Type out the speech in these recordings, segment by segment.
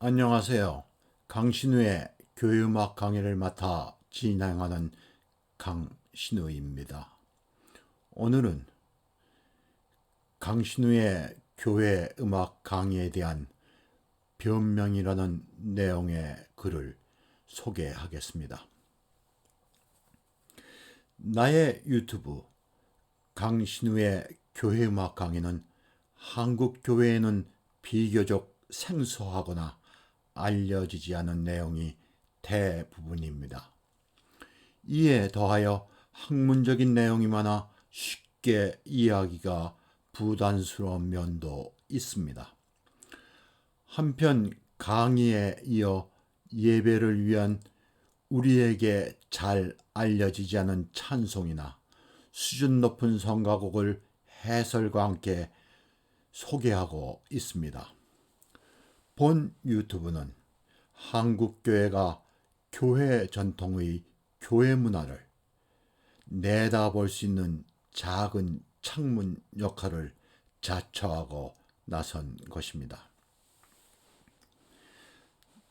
안녕하세요. 강신우의 교회음악 강의를 맡아 진행하는 강신우입니다. 오늘은 강신우의 교회 음악 강의에 대한 변명이라는 내용의 글을 소개하겠습니다. 나의 유튜브 강신우의 교회 음악 강의는 한국 교회에는 비교적 생소하거나 알려지지 않은 내용이 대부분입니다. 이에 더하여 학문적인 내용이 많아 쉽게 이해하기가 부담스러운 면도 있습니다. 한편 강의에 이어 예배를 위한 우리에게 잘 알려지지 않은 찬송이나 수준 높은 성가곡을 해설과 함께 소개하고 있습니다. 본 유튜브는 한국교회가 교회 전통의 교회 문화를 내다볼 수 있는 작은 창문 역할을 자처하고 나선 것입니다.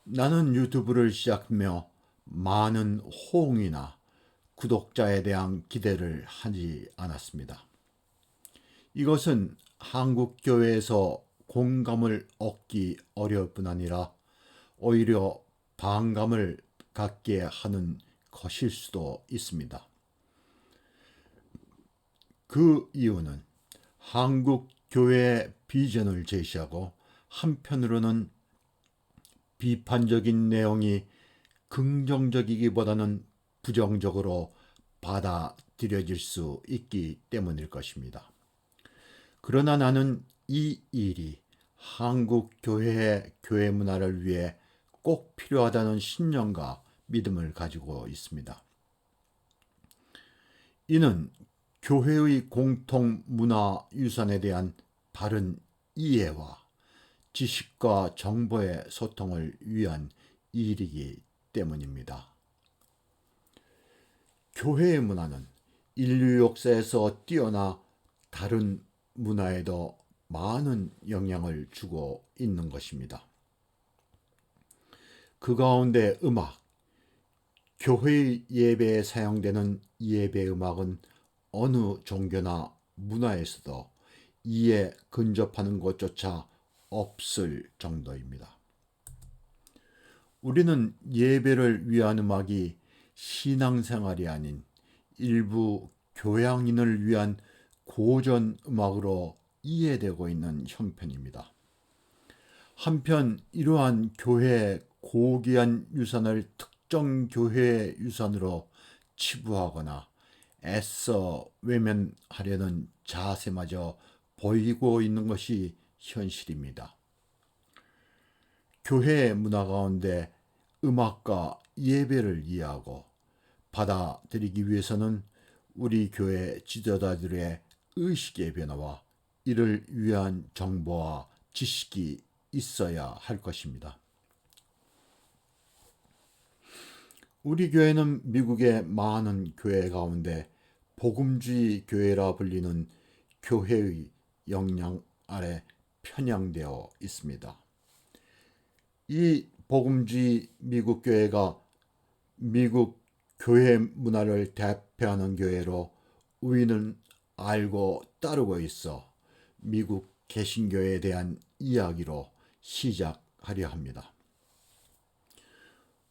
나는 유튜브를 시작하며 많은 호응이나 구독자에 대한 기대를 하지 않았습니다. 이것은 한국교회에서 공감을 얻기 어려울 뿐 아니라 오히려 반감을 갖게 하는 것일 수도 있습니다. 그 이유는 한국 교회의 비전을 제시하고 한편으로는 비판적인 내용이 긍정적이기보다는 부정적으로 받아들여질 수 있기 때문일 것입니다. 그러나 나는 이 일이 한국 교회의 교회 문화를 위해 꼭 필요하다는 신념과 믿음을 가지고 있습니다. 이는 교회의 공통 문화 유산에 대한 바른 이해와 지식과 정보의 소통을 위한 일이기 때문입니다. 교회의 문화는 인류 역사에서 뛰어나 다른 문화에도 많은 영향을 주고 있는 것입니다. 그 가운데 음악, 교회 예배에 사용되는 예배 음악은 어느 종교나 문화에서도 이에 근접하는 곳조차 없을 정도입니다. 우리는 예배를 위한 음악이 신앙생활이 아닌 일부 교양인을 위한 고전 음악으로 이해되고 있는 형편입니다. 한편 이러한 교회의 고귀한 유산을 특정 교회의 유산으로 치부하거나 애써 외면하려는 자세마저 보이고 있는 것이 현실입니다. 교회의 문화 가운데 음악과 예배를 이해하고 받아들이기 위해서는 우리 교회 지도자들의 의식의 변화와 이를 위한 정보와 지식이 있어야 할 것입니다. 우리 교회는 미국의 많은 교회 가운데 복음주의 교회라 불리는 교회의 영향 아래 편향되어 있습니다. 이 복음주의 미국 교회가 미국 교회 문화를 대표하는 교회로 우리는 알고 따르고 있어 미국 개신교에 대한 이야기로 시작하려 합니다.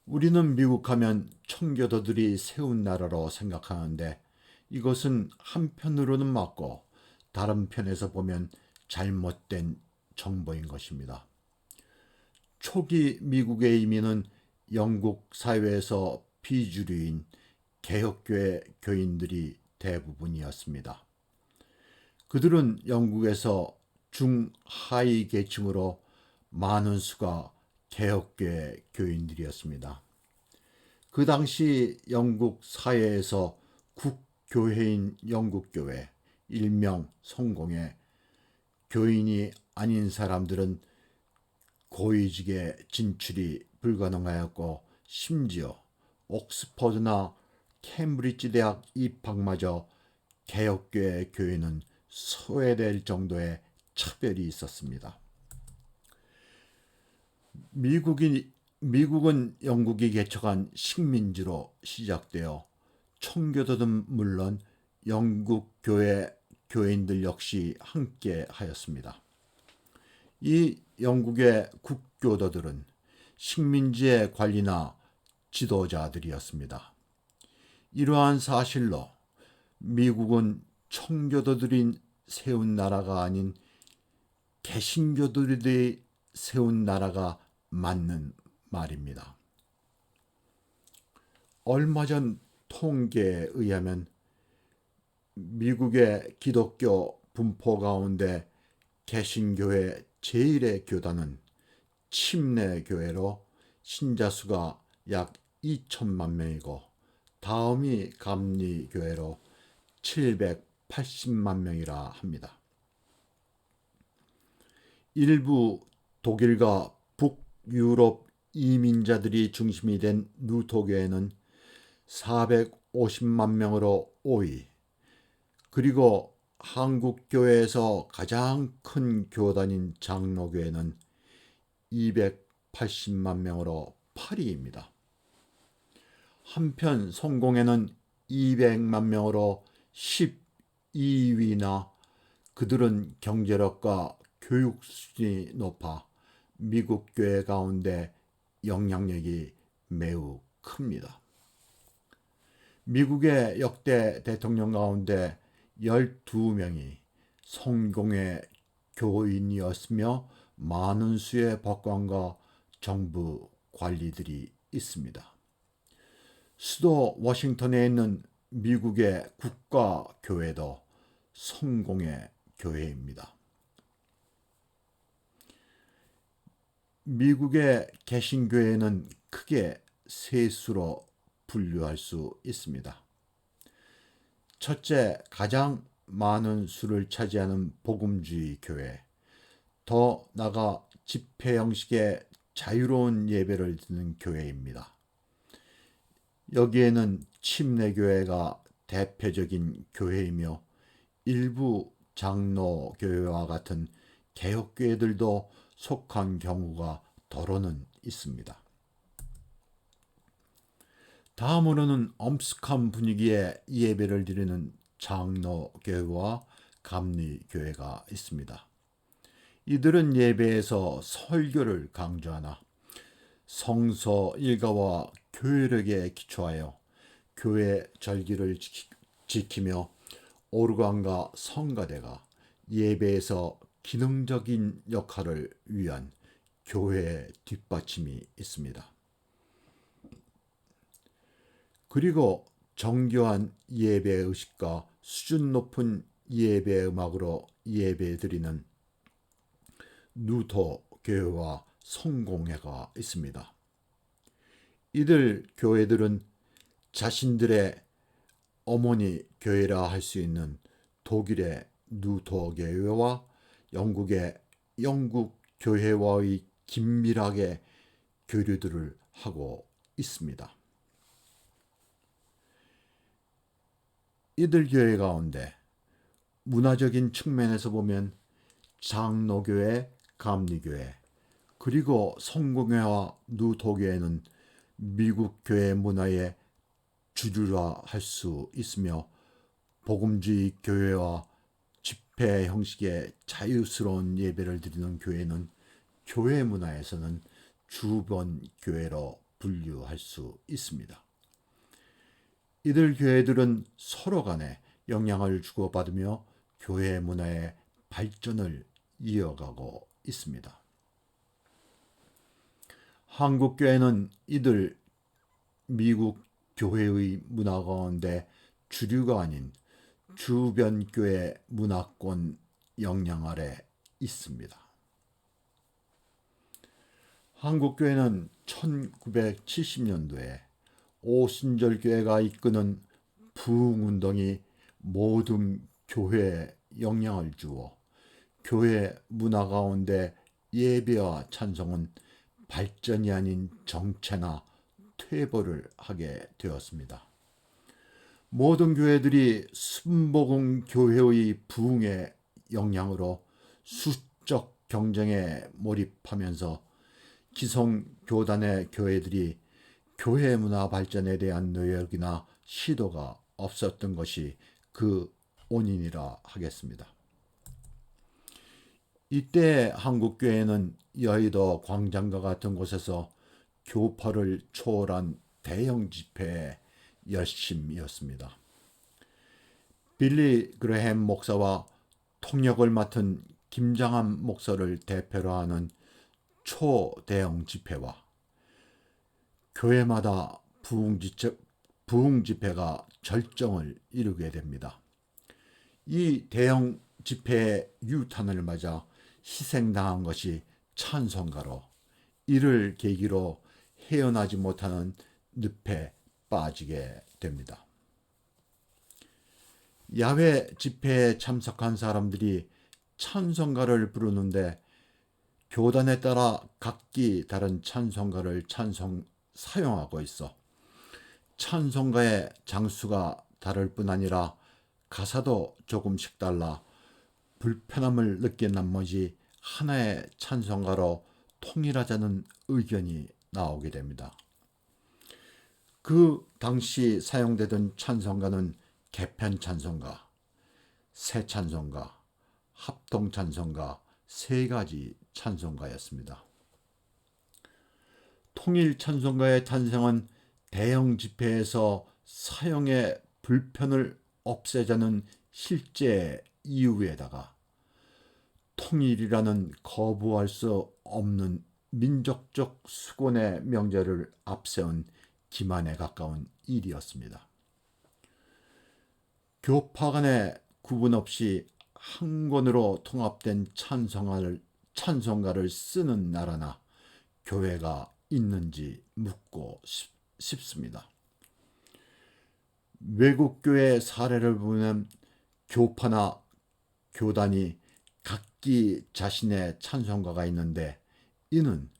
우리는 미국 하면 청교도들이 세운 나라로 생각하는데 이것은 한편으로는 맞고 다른 편에서 보면 잘못된 정보인 것입니다. 초기 미국의 이민은 영국 사회에서 비주류인 개혁교회 교인들이 대부분이었습니다. 그들은 영국에서 중하위 계층으로 많은 수가 개혁교회 교인들이었습니다. 그 당시 영국 사회에서 국교회인 영국교회, 일명 성공회 교인이 아닌 사람들은 고위직에 진출이 불가능하였고 심지어 옥스퍼드나 캠브리지 대학 입학마저 개혁교회 교인은 소외될 정도의 차별이 있었습니다. 미국은 영국이 개척한 식민지로 시작되어 청교도든 물론 영국 교회인들 역시 함께 하였습니다. 이 영국의 국교도들은 식민지의 관리나 지도자들이었습니다. 이러한 사실로 미국은 청교도들이 세운 나라가 아닌 개신교들이 세운 나라가 맞는 말입니다. 얼마 전 통계에 의하면 미국의 기독교 분포 가운데 개신교회 제1의 교단은 침례교회로 신자 수가 약 2천만 명이고 다음이 감리교회로 780만 명이라 합니다. 일부 독일과 북유럽 이민자들이 중심이 된 루터교회는 450만 명으로 5위, 그리고 한국교회에서 가장 큰 교단인 장로교회는 280만 명으로 8위입니다. 한편 성공회는 200만 명으로 12위나 그들은 경제력과 교육 수준이 높아 미국 교회 가운데 영향력이 매우 큽니다. 미국의 역대 대통령 가운데 12명이 성공회 교인이었으며 많은 수의 법관과 정부 관리들이 있습니다. 수도 워싱턴에 있는 미국의 국가교회도 성공회 교회입니다. 미국의 개신교회는 크게 세 수로 분류할 수 있습니다. 첫째, 가장 많은 수를 차지하는 복음주의 교회, 더 나아가 집회 형식의 자유로운 예배를 드리는 교회입니다. 여기에는 침례교회가 대표적인 교회이며 일부 장로교회와 같은 개혁교회들도 속한 경우가 더러는 있습니다. 다음으로는 엄숙한 분위기의 예배를 드리는 장로교회와 감리교회가 있습니다. 이들은 예배에서 설교를 강조하나 성서 일가와 교회력에 기초하여 교회 절기를 지키며 오르간과 성가대가 예배에서 기능적인 역할을 위한 교회의 뒷받침이 있습니다. 그리고 정교한 예배 의식과 수준 높은 예배 음악으로 예배드리는 루터 교회와 성공회가 있습니다. 이들 교회들은 자신들의 어머니 교회라 할 수 있는 독일의 루터 교회와 영국의 영국 교회와의 긴밀하게 교류들을 하고 있습니다. 이들 교회 가운데 문화적인 측면에서 보면 장로교회, 감리교회, 그리고 성공회와 루터교회는 미국 교회 문화의 주류라 할 수 있으며 복음주의 교회와 집회 형식의 자유스러운 예배를 드리는 교회는 교회 문화에서는 주변 교회로 분류할 수 있습니다. 이들 교회들은 서로 간에 영향을 주고받으며 교회 문화의 발전을 이어가고 있습니다. 한국교회는 이들 미국 교회의 문화 가운데 주류가 아닌 주변 교회 문화권 영향 아래 있습니다. 한국교회는 1970년도에 오순절교회가 이끄는 부흥운동이 모든 교회에 영향을 주어 교회 문화 가운데 예배와 찬송은 발전이 아닌 정체나 퇴보를 하게 되었습니다. 모든 교회들이 순복음 교회의 부흥의 영향으로 수적 경쟁에 몰입하면서 기성 교단의 교회들이 교회 문화 발전에 대한 노력이나 시도가 없었던 것이 그 원인이라 하겠습니다. 이때 한국 교회는 여의도 광장과 같은 곳에서 교파를 초월한 대형 집회에 열심이었습니다. 빌리 그레햄 목사와 통역을 맡은 김장함 목사를 대표로 하는 초대형 집회와 교회마다 부흥 집회가 절정을 이루게 됩니다. 이 대형 집회의 유탄을 맞아 희생당한 것이 찬송가로, 이를 계기로 헤어나지 못하는 늪에 빠지게 됩니다. 야외 집회에 참석한 사람들이 찬송가를 부르는데 교단에 따라 각기 다른 찬송가를 사용하고 있어 찬송가의 장수가 다를 뿐 아니라 가사도 조금씩 달라 불편함을 느낀 나머지 하나의 찬송가로 통일하자는 의견이 나오게 됩니다. 그 당시 사용되던 찬송가는 개편 찬송가, 새 찬송가, 합동 찬송가, 세 가지 찬송가였습니다. 통일 찬송가의 탄생은 대형 집회에서 사용의 불편을 없애자는 실제 이유에다가 통일이라는 거부할 수 없는 민족적 수곤의 명제를 앞세운 기만에 가까운 일이었습니다. 교파 간의 구분 없이 한 권으로 통합된 찬송가를 쓰는 나라나 교회가 있는지 묻고 싶습니다. 외국 교회 사례를 보면 교파나 교단이 각기 자신의 찬송가가 있는데 이는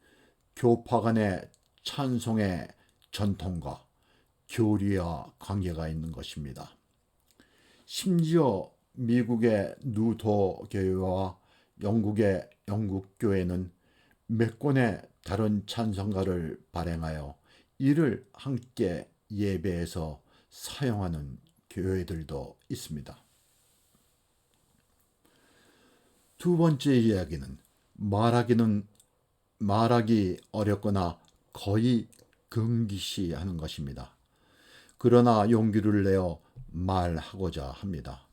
교파 간의 찬송의 전통과 교리와 관계가 있는 것입니다. 심지어 미국의 누도 교회와 영국의 영국 교회는 몇 권의 다른 찬송가를 발행하여 이를 함께 예배에서 사용하는 교회들도 있습니다. 두 번째 이야기는 말하기 어렵거나 거의 금기시하는 것입니다. 그러나 용기를 내어 말하고자 합니다.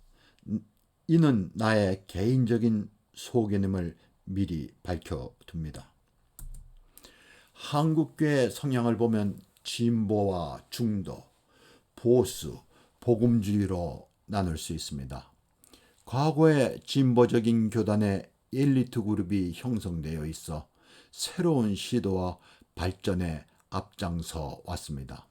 이는 나의 개인적인 소견임을 미리 밝혀둡니다. 한국교회 성향을 보면 진보와 중도, 보수, 복음주의로 나눌 수 있습니다. 과거에 진보적인 교단의 엘리트 그룹이 형성되어 있어 새로운 시도와 발전에 앞장서 왔습니다.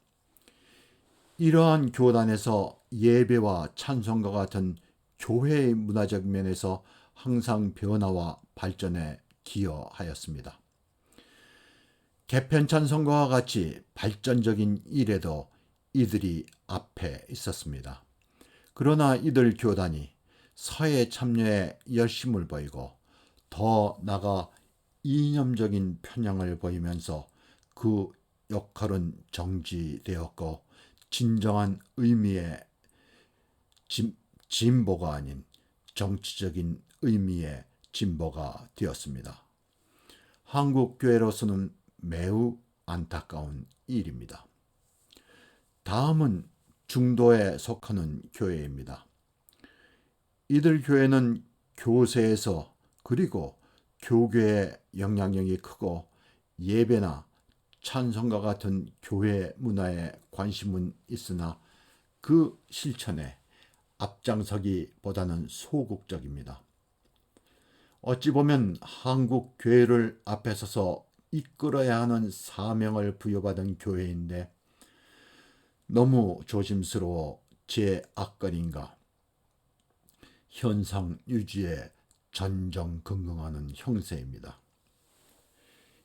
이러한 교단에서 예배와 찬송과 같은 교회의 문화적 면에서 항상 변화와 발전에 기여하였습니다. 개편 찬송가와 같이 발전적인 일에도 이들이 앞에 있었습니다. 그러나 이들 교단이 사회 참여에 열심을 보이고 더 나아가 이념적인 편향을 보이면서 그 역할은 정지되었고 진정한 의미의 진보가 아닌 정치적인 의미의 진보가 되었습니다. 한국 교회로서는 매우 안타까운 일입니다. 다음은 중도에 속하는 교회입니다. 이들 교회는 교세에서 그리고 교계의 영향력이 크고 예배나 찬송과 같은 교회 문화에 관심은 있으나 그 실천에 앞장서기보다는 소극적입니다. 어찌 보면 한국 교회를 앞에 서서 이끌어야 하는 사명을 부여받은 교회인데 너무 조심스러워 제 악걸인가 현상 유지에 전전긍긍하는 형세입니다.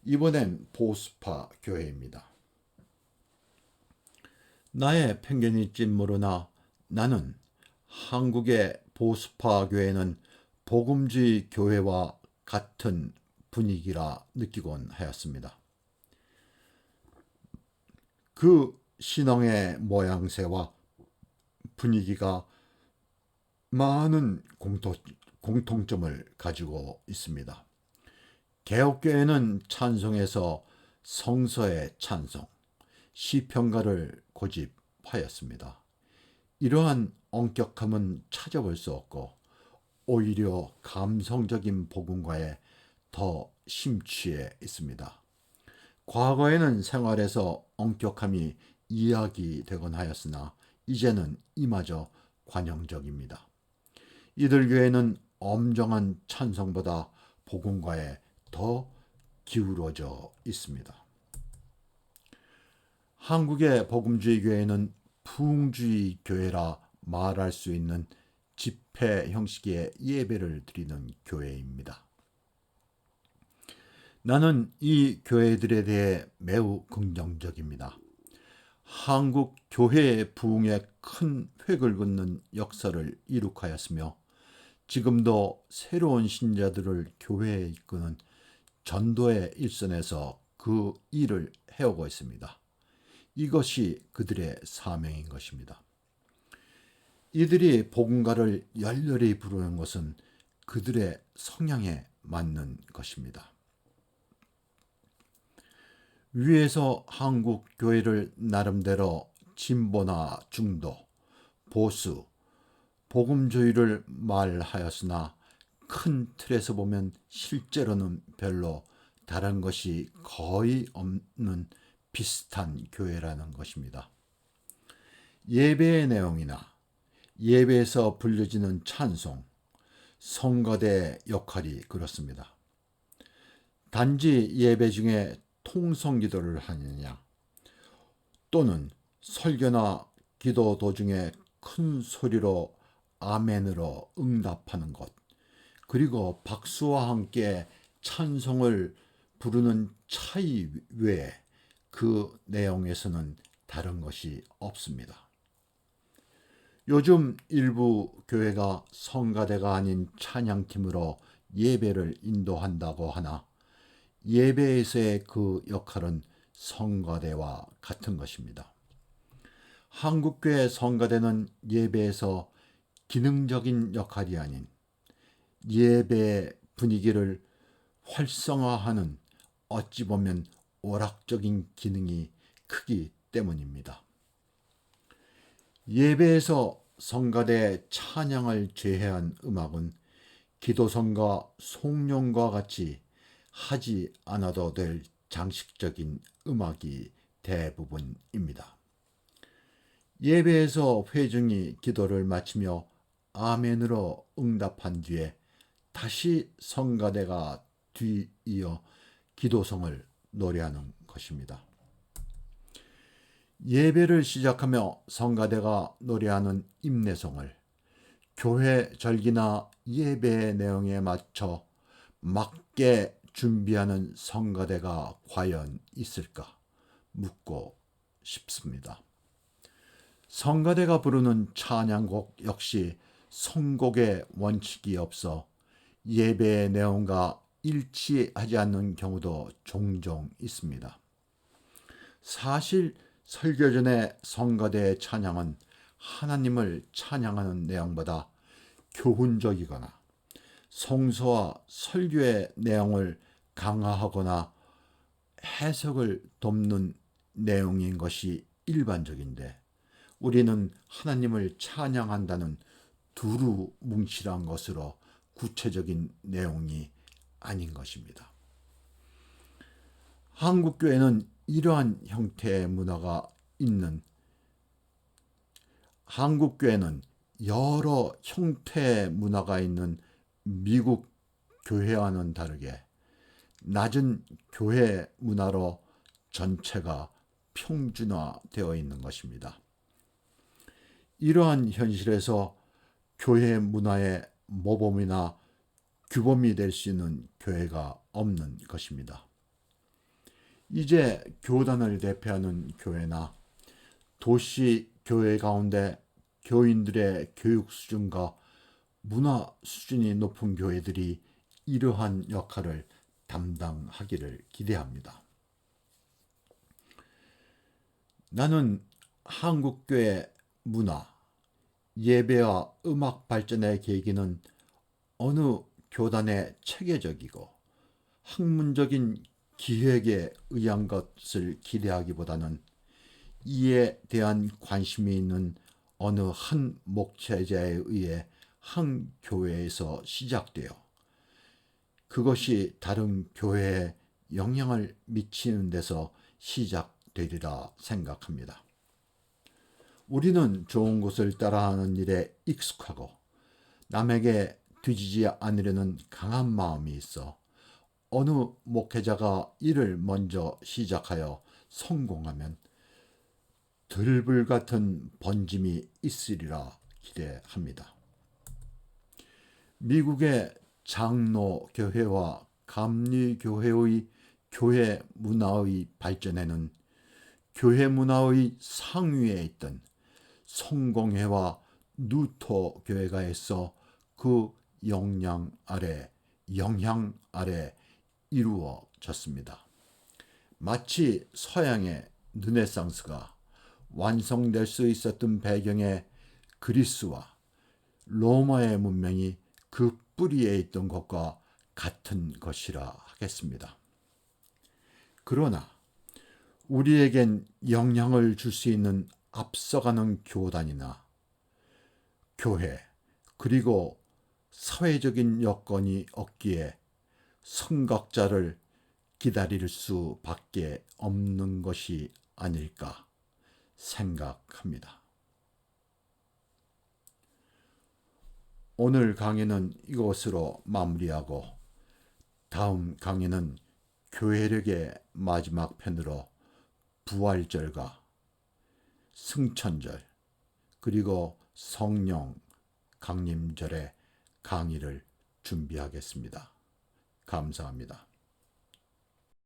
이번엔 보수파 교회입니다. 나의 편견일지 모르나 나는 한국의 보수파 교회는 복음주의 교회와 같은 분위기라 느끼곤 하였습니다. 그 신앙의 모양새와 분위기가 많은 공통점을 가지고 있습니다. 개혁교회는 찬송에서 성서의 찬송, 시편가를 고집하였습니다. 이러한 엄격함은 찾아볼 수 없고 오히려 감성적인 복음과에 더 심취해 있습니다. 과거에는 생활에서 엄격함이 이야기되곤 하였으나 이제는 이마저 관용적입니다. 이들 교회는 엄정한 찬송보다 복음과에 더 기울어져 있습니다. 한국의 복음주의 교회는 부흥주의 교회라 말할 수 있는 집회 형식의 예배를 드리는 교회입니다. 나는 이 교회들에 대해 매우 긍정적입니다. 한국 교회의 부흥에 큰 획을 긋는 역사를 이룩하였으며 지금도 새로운 신자들을 교회에 이끄는 전도의 일선에서 그 일을 해오고 있습니다. 이것이 그들의 사명인 것입니다. 이들이 복음가를 열렬히 부르는 것은 그들의 성향에 맞는 것입니다. 위에서 한국 교회를 나름대로 진보나 중도, 보수, 복음주의를 말하였으나 큰 틀에서 보면 실제로는 별로 다른 것이 거의 없는 비슷한 교회라는 것입니다. 예배의 내용이나 예배에서 불려지는 찬송, 성가대의 역할이 그렇습니다. 단지 예배 중에 통성기도를 하느냐 또는 설교나 기도 도중에 큰 소리로 아멘으로 응답하는 것, 그리고 박수와 함께 찬송을 부르는 차이 외에 그 내용에서는 다른 것이 없습니다. 요즘 일부 교회가 성가대가 아닌 찬양팀으로 예배를 인도한다고 하나 예배에서의 그 역할은 성가대와 같은 것입니다. 한국교회 성가대는 예배에서 기능적인 역할이 아닌 예배 분위기를 활성화하는 어찌 보면 오락적인 기능이 크기 때문입니다. 예배에서 성가대 찬양을 제외한 음악은 기도성과 송룡과 같이 하지 않아도 될 장식적인 음악이 대부분입니다. 예배에서 회중이 기도를 마치며 아멘으로 응답한 뒤에 다시 성가대가 뒤이어 기도성을 노래하는 것입니다. 예배를 시작하며 성가대가 노래하는 임내성을 교회 절기나 예배의 내용에 맞춰 맞게 준비하는 성가대가 과연 있을까 묻고 싶습니다. 성가대가 부르는 찬양곡 역시 선곡의 원칙이 없어 예배의 내용과 일치하지 않는 경우도 종종 있습니다. 사실 설교 전에 성가대의 찬양은 하나님을 찬양하는 내용보다 교훈적이거나 성서와 설교의 내용을 강화하거나 해석을 돕는 내용인 것이 일반적인데 우리는 하나님을 찬양한다는 두루뭉실한 것으로 구체적인 내용이 아닌 것입니다. 한국교회는 이러한 형태의 문화가 있는 한국교회는 여러 형태의 문화가 있는 미국 교회와는 다르게 낮은 교회 문화로 전체가 평준화되어 있는 것입니다. 이러한 현실에서 교회 문화의 모범이나 규범이 될 수 있는 교회가 없는 것입니다. 이제 교단을 대표하는 교회나 도시 교회 가운데 교인들의 교육 수준과 문화 수준이 높은 교회들이 이러한 역할을 담당하기를 기대합니다. 나는 한국교회 문화, 예배와 음악 발전의 계기는 어느 교단의 체계적이고 학문적인 기획에 의한 것을 기대하기보다는 이에 대한 관심이 있는 어느 한 목회자에 의해 한 교회에서 시작되어 그것이 다른 교회에 영향을 미치는 데서 시작되리라 생각합니다. 우리는 좋은 것을 따라하는 일에 익숙하고 남에게 뒤지지 않으려는 강한 마음이 있어 어느 목회자가 이를 먼저 시작하여 성공하면 들불 같은 번짐이 있으리라 기대합니다. 미국의 장로교회와 감리교회의 교회 문화의 발전에는 교회 문화의 상위에 있던 성공회와 누토 교회가 있어 그 영향 아래 이루어졌습니다. 마치 서양의 르네상스가 완성될 수 있었던 배경에 그리스와 로마의 문명이 그 뿌리에 있던 것과 같은 것이라 하겠습니다. 그러나 우리에겐 영향을 줄 수 있는 앞서가는 교단이나 교회 그리고 사회적인 여건이 없기에 선각자를 기다릴 수밖에 없는 것이 아닐까 생각합니다. 오늘 강의는 이것으로 마무리하고 다음 강의는 교회력의 마지막 편으로 부활절과 승천절 그리고 성령 강림절의 강의를 준비하겠습니다. 감사합니다.